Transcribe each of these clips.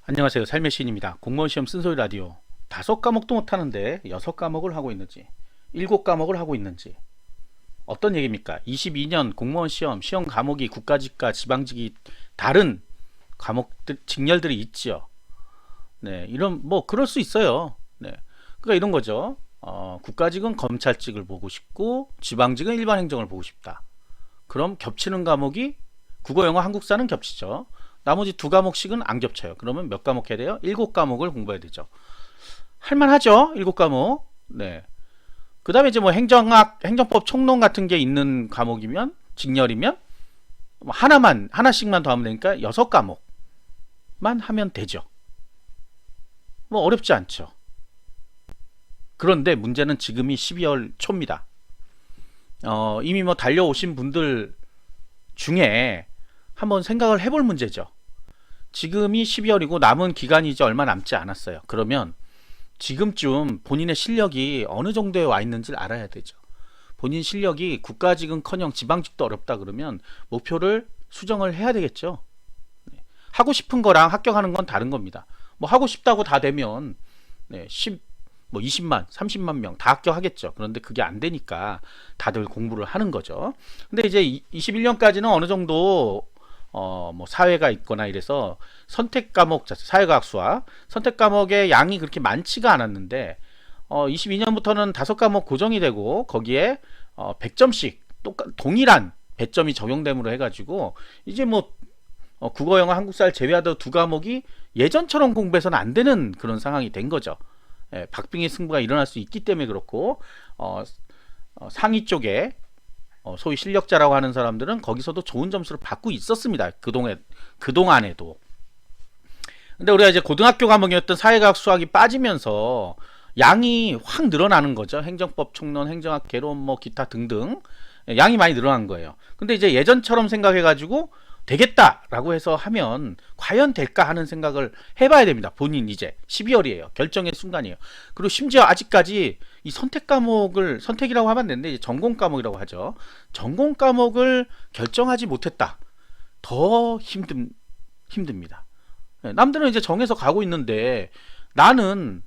안녕하세요. 삶의 시인입니다. 공무원 시험 쓴소리 라디오. 5과목도 못하는데 6과목을 하고 있는지 7과목을 하고 있는지 어떤 얘기입니까? 22년 공무원 시험 과목이 국가직과 지방직이 다른 과목들 직렬들이 있지요. 네, 이런 뭐 그럴 수 있어요. 네, 그러니까 이런 거죠. 국가직은 검찰직을 보고 싶고 지방직은 일반 행정을 보고 싶다. 그럼 겹치는 과목이 국어, 영어, 한국사는 겹치죠. 나머지 2과목씩은 안 겹쳐요. 그러면 몇 과목 해야 돼요? 7과목을 공부해야 되죠. 할만하죠? 7과목. 네. 그 다음에 이제 뭐 행정학, 행정법 총론 같은 게 있는 과목이면, 직렬이면, 뭐 하나씩만 더 하면 되니까 6과목만 하면 되죠. 뭐 어렵지 않죠. 그런데 문제는 지금이 12월 초입니다. 이미 뭐 달려오신 분들 중에 한번 생각을 해볼 문제죠. 지금이 12월이고 남은 기간이 이제 얼마 남지 않았어요. 그러면 지금쯤 본인의 실력이 어느 정도에 와 있는지를 알아야 되죠. 본인 실력이 국가직은커녕 지방직도 어렵다 그러면 목표를 수정을 해야 되겠죠. 하고 싶은 거랑 합격하는 건 다른 겁니다. 뭐 하고 싶다고 다 되면 20만, 30만 명 다 합격하겠죠. 그런데 그게 안 되니까 다들 공부를 하는 거죠. 근데 이제 21년까지는 어느 정도 뭐 사회가 있거나 이래서 선택 과목 사회과학 수학 선택 과목의 양이 그렇게 많지가 않았는데 22년부터는 5과목 고정이 되고 거기에 100점씩 동일한 배점이 적용됨으로 해가지고 이제 뭐 국어, 영어, 한국사를 제외하던 2과목이 예전처럼 공부해서는 안 되는 그런 상황이 된 거죠. 박빙의 승부가 일어날 수 있기 때문에 그렇고 상위 쪽에 소위 실력자라고 하는 사람들은 거기서도 좋은 점수를 받고 있었습니다. 그동안에도. 근데 우리가 이제 고등학교 과목이었던 사회과학 수학이 빠지면서 양이 확 늘어나는 거죠. 행정법 총론, 행정학 개론, 뭐 기타 등등 양이 많이 늘어난 거예요. 근데 이제 예전처럼 생각해가지고 되겠다라고 해서 하면 과연 될까 하는 생각을 해봐야 됩니다. 본인 이제 12월이에요. 결정의 순간이에요. 그리고 심지어 아직까지 이 선택 과목을 선택이라고 하면 안 되는데 이제 전공 과목이라고 하죠. 전공 과목을 결정하지 못했다. 더 힘듭니다. 남들은 이제 정해서 가고 있는데 나는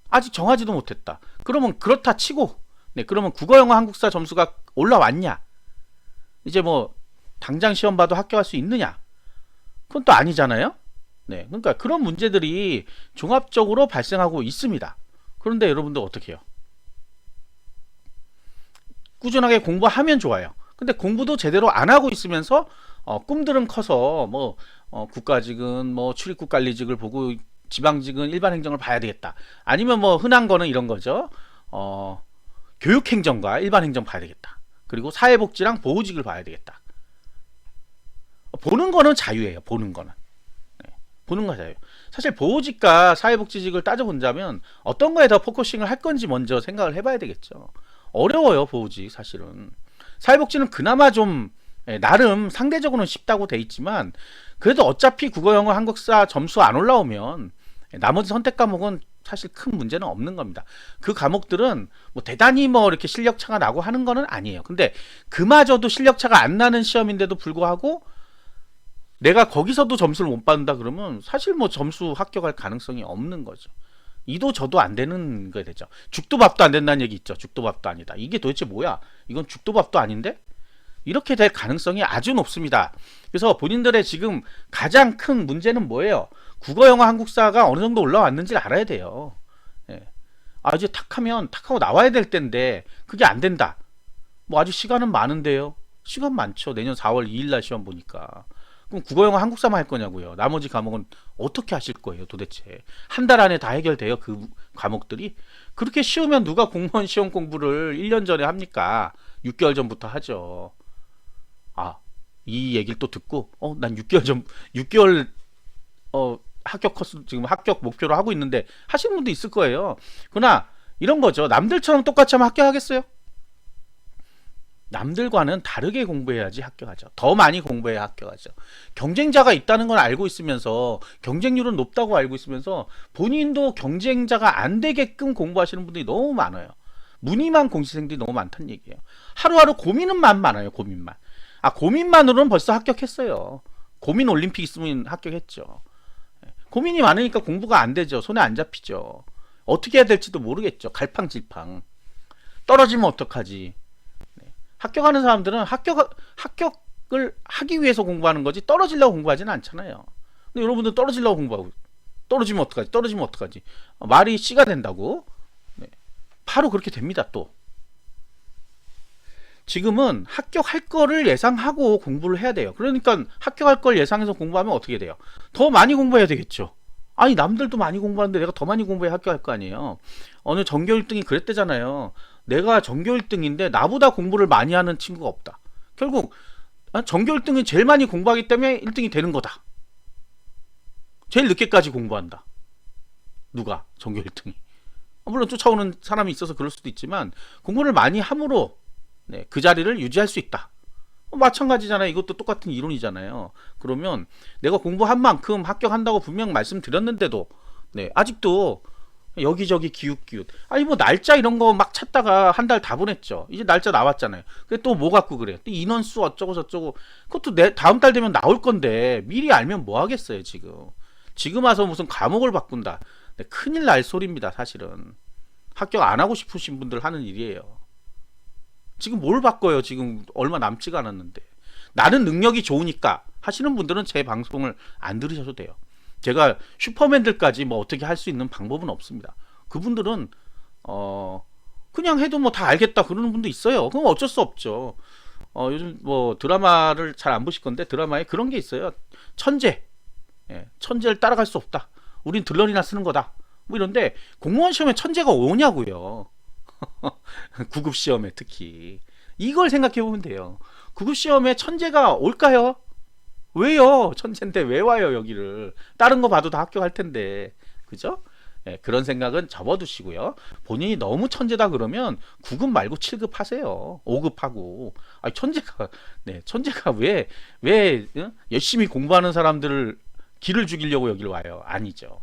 아직 정하지도 못했다. 그러면 그렇다 치고 그러면 국어, 영어, 한국사 점수가 올라왔냐? 이제 뭐 당장 시험 봐도 합격할 수 있느냐? 그건 또 아니잖아요. 네, 그러니까 그런 문제들이 종합적으로 발생하고 있습니다. 그런데 여러분들 어떻게 해요? 꾸준하게 공부하면 좋아요. 근데 공부도 제대로 안 하고 있으면서 꿈들은 커서 뭐 국가직은 뭐 출입국 관리직을 보고 지방직은 일반 행정을 봐야 되겠다. 아니면 뭐 흔한 거는 이런 거죠. 교육행정과 일반 행정 봐야 되겠다. 그리고 사회복지랑 보호직을 봐야 되겠다. 보는 거는 자유예요. 보는 거는. 보는 거 자유. 사실 보호직과 사회복지직을 따져본다면 어떤 거에 더 포커싱을 할 건지 먼저 생각을 해봐야 되겠죠. 어려워요. 보호직 사실은. 사회복지는 그나마 좀 나름 상대적으로는 쉽다고 돼 있지만 그래도 어차피 국어, 영어, 한국사 점수 안 올라오면 나머지 선택 과목은 사실 큰 문제는 없는 겁니다. 그 과목들은 뭐 대단히 뭐 이렇게 실력차가 나고 하는 거는 아니에요. 근데 그마저도 실력차가 안 나는 시험인데도 불구하고 내가 거기서도 점수를 못 받는다 그러면 사실 뭐 점수 합격할 가능성이 없는 거죠. 이도 저도 안 되는 거 되죠. 죽도 밥도 안 된다는 얘기 있죠. 죽도 밥도 아니다. 이게 도대체 뭐야? 이건 죽도 밥도 아닌데? 이렇게 될 가능성이 아주 높습니다. 그래서 본인들의 지금 가장 큰 문제는 뭐예요? 국어, 영어, 한국사가 어느 정도 올라왔는지를 알아야 돼요. 예. 이제 탁하면 탁하고 나와야 될 텐데 그게 안 된다. 뭐 아직 시간은 많은데요. 시간 많죠. 내년 4월 2일 날 시험 보니까. 그럼 국어, 영어, 한국사만 할 거냐고요. 나머지 과목은 어떻게 하실 거예요, 도대체? 한 달 안에 다 해결돼요, 그 과목들이? 그렇게 쉬우면 누가 공무원 시험 공부를 1년 전에 합니까? 6개월 전부터 하죠. 이 얘기를 또 듣고, 난 6개월, 합격 코스, 지금 합격 목표로 하고 있는데, 하시는 분도 있을 거예요. 그러나, 이런 거죠. 남들처럼 똑같이 하면 합격하겠어요? 남들과는 다르게 공부해야지 합격하죠. 더 많이 공부해야 합격하죠. 경쟁자가 있다는 걸 알고 있으면서 경쟁률은 높다고 알고 있으면서 본인도 경쟁자가 안 되게끔 공부하시는 분들이 너무 많아요. 무늬만 공시생들이 너무 많다는 얘기예요. 하루하루 고민만 많아요. 고민만. 고민만으로는 벌써 합격했어요. 고민 올림픽 있으면 합격했죠. 고민이 많으니까 공부가 안 되죠. 손에 안 잡히죠. 어떻게 해야 될지도 모르겠죠. 갈팡질팡. 떨어지면 어떡하지? 네. 합격하는 사람들은 합격을 하기 위해서 공부하는 거지 떨어지려고 공부하지는 않잖아요. 근데 여러분들 떨어지려고 공부하고 떨어지면 어떡하지? 떨어지면 어떡하지? 말이 씨가 된다고? 네. 바로 그렇게 됩니다. 또 지금은 합격할 거를 예상하고 공부를 해야 돼요. 그러니까 합격할 걸 예상해서 공부하면 어떻게 돼요? 더 많이 공부해야 되겠죠. 아니 남들도 많이 공부하는데 내가 더 많이 공부해 합격할 거 아니에요. 어느 전교 1등이 그랬대잖아요. 내가 전교 1등인데 나보다 공부를 많이 하는 친구가 없다. 결국 전교 1등이 제일 많이 공부하기 때문에 1등이 되는 거다. 제일 늦게까지 공부한다. 누가? 전교 1등이. 물론 쫓아오는 사람이 있어서 그럴 수도 있지만 공부를 많이 함으로 네, 그 자리를 유지할 수 있다. 마찬가지잖아요. 이것도 똑같은 이론이잖아요. 그러면 내가 공부한 만큼 합격한다고 분명 말씀드렸는데도 네, 아직도 여기저기 기웃기웃. 아니 뭐 날짜 이런 거 막 찾다가 한 달 다 보냈죠. 이제 날짜 나왔잖아요. 근데 또 뭐 갖고 그래? 또 인원수 어쩌고 저쩌고. 그것도 다음 달 되면 나올 건데 미리 알면 뭐 하겠어요 지금. 지금 와서 무슨 과목을 바꾼다. 네, 큰일 날 소리입니다 사실은. 합격 안 하고 싶으신 분들 하는 일이에요. 지금 뭘 바꿔요? 지금 얼마 남지가 않았는데. 나는 능력이 좋으니까 하시는 분들은 제 방송을 안 들으셔도 돼요. 제가 슈퍼맨들까지 뭐 어떻게 할 수 있는 방법은 없습니다. 그분들은 그냥 해도 뭐 다 알겠다 그러는 분도 있어요. 그럼 어쩔 수 없죠. 요즘 뭐 드라마를 잘 안 보실 건데 드라마에 그런 게 있어요. 천재. 예, 천재를 따라갈 수 없다. 우린 들러리나 쓰는 거다. 뭐 이런데 공무원 시험에 천재가 오냐고요. 9급 시험에 특히 이걸 생각해 보면 돼요. 9급 시험에 천재가 올까요? 왜요? 천재인데 왜 와요 여기를? 다른 거 봐도 다 합격할 텐데, 그죠? 네, 그런 생각은 접어두시고요. 본인이 너무 천재다 그러면 9급 말고 7급 하세요. 5급 하고. 아니 천재가 왜 열심히 공부하는 사람들을 기를 죽이려고 여기를 와요? 아니죠.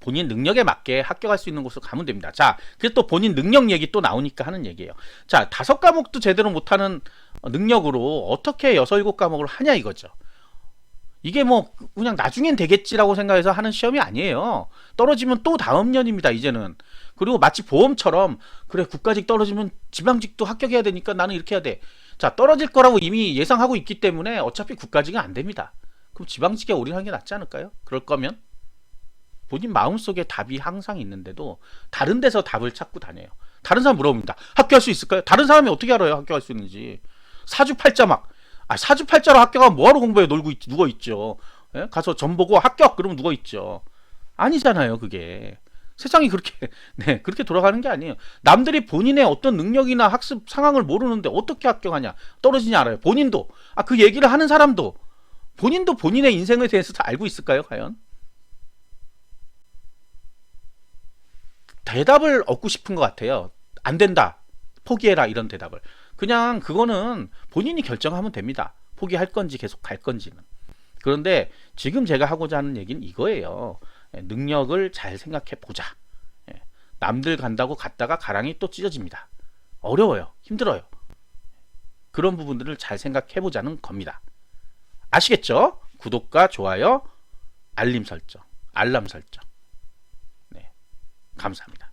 본인 능력에 맞게 합격할 수 있는 곳으로 가면 됩니다. 자, 그래서 또 본인 능력 얘기 또 나오니까 하는 얘기예요. 자, 5과목도 제대로 못하는 능력으로 어떻게 6, 7과목을 하냐 이거죠. 이게 뭐 그냥 나중엔 되겠지라고 생각해서 하는 시험이 아니에요. 떨어지면 또 다음 년입니다 이제는. 그리고 마치 보험처럼 그래 국가직 떨어지면 지방직도 합격해야 되니까 나는 이렇게 해야 돼. 자, 떨어질 거라고 이미 예상하고 있기 때문에 어차피 국가직은 안 됩니다. 그럼 지방직에 올인하는 게 낫지 않을까요? 그럴 거면 본인 마음속에 답이 항상 있는데도 다른 데서 답을 찾고 다녀요. 다른 사람 물어봅니다. 합격할 수 있을까요? 다른 사람이 어떻게 알아요 합격할 수 있는지. 사주팔자 사주팔자로 합격하면 뭐하러 공부해? 누워있죠. 예? 가서 점 보고 합격 그러면 누워있죠. 아니잖아요 그게. 세상이 그렇게 네, 그렇게 돌아가는 게 아니에요. 남들이 본인의 어떤 능력이나 학습 상황을 모르는데 어떻게 합격하냐 떨어지냐 알아요. 본인도 그 얘기를 하는 사람도 본인도 본인의 인생에 대해서 다 알고 있을까요 과연? 대답을 얻고 싶은 것 같아요. 안 된다. 포기해라 이런 대답을. 그냥 그거는 본인이 결정하면 됩니다. 포기할 건지 계속 갈 건지는. 그런데 지금 제가 하고자 하는 얘기는 이거예요. 능력을 잘 생각해 보자. 남들 간다고 갔다가 가랑이 또 찢어집니다. 어려워요. 힘들어요. 그런 부분들을 잘 생각해 보자는 겁니다. 아시겠죠? 구독과 좋아요, 알람 설정. 네, 감사합니다.